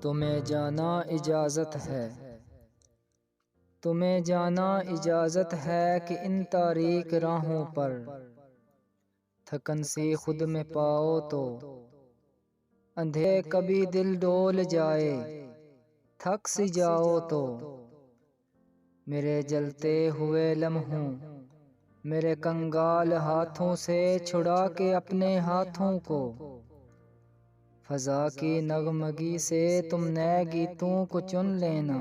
تمہیں جانا اجازت ہے، تمہیں جانا اجازت ہے کہ ان تاریک راہوں پر تھکن سی خود میں پاؤ تو اندھے کبھی دل ڈول جائے، تھک سی جاؤ تو میرے جلتے ہوئے لمحوں میرے کنگال ہاتھوں سے چھڑا کے اپنے ہاتھوں کو فضا کی نغمگی سے تم نئے گیتوں کو چن لینا،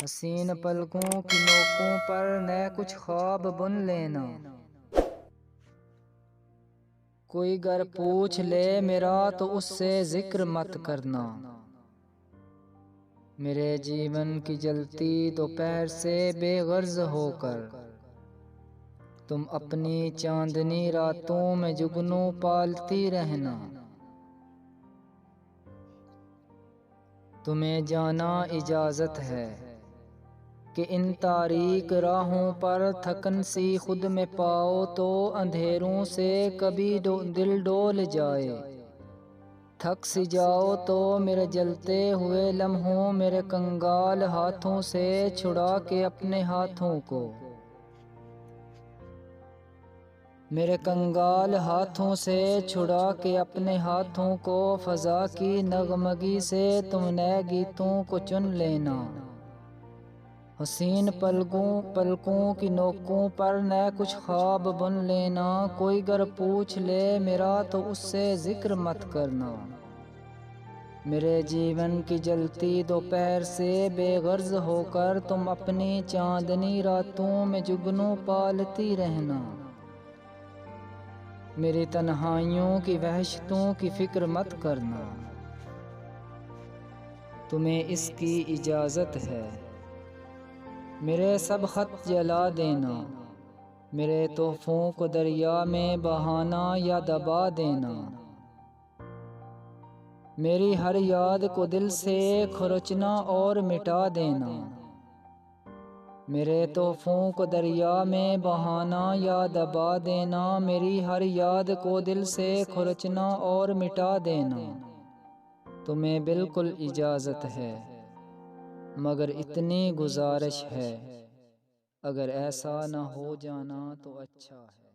حسین پلکوں کی نوکوں پر نئے کچھ خواب بن لینا۔ کوئی گر پوچھ لے میرا تو اس سے ذکر مت کرنا، میرے جیون کی جلتی دوپہر سے بے غرض ہو کر تم اپنی چاندنی راتوں میں جگنو پالتی رہنا۔ تمہیں جانا اجازت ہے کہ ان تاریک راہوں پر تھکن سی خود میں پاؤ تو اندھیروں سے کبھی دل ڈول جائے، تھک سی جاؤ تو میرے جلتے ہوئے لمحوں میرے کنگال ہاتھوں سے چھڑا کے اپنے ہاتھوں کو، میرے کنگال ہاتھوں سے چھڑا کے اپنے ہاتھوں کو فضا کی نغمگی سے تم نئے گیتوں کو چن لینا، حسین پلکوں کی نوکوں پر نئے کچھ خواب بن لینا۔ کوئی گر پوچھ لے میرا تو اس سے ذکر مت کرنا، میرے جیون کی جلتی دوپہر سے بے غرض ہو کر تم اپنی چاندنی راتوں میں جگنو پالتی رہنا، میری تنہائیوں کی وحشتوں کی فکر مت کرنا۔ تمہیں اس کی اجازت ہے میرے سب خط جلا دینا، میرے تحفوں کو دریا میں بہانا یا دبا دینا، میری ہر یاد کو دل سے کھرچنا اور مٹا دینا، میرے تحفوں کو دریا میں بہانا یا دبا دینا، میری ہر یاد کو دل سے کھرچنا اور مٹا دینا۔ تمہیں بالکل اجازت ہے، مگر اتنی گزارش ہے، اگر ایسا نہ ہو جانا تو اچھا ہے۔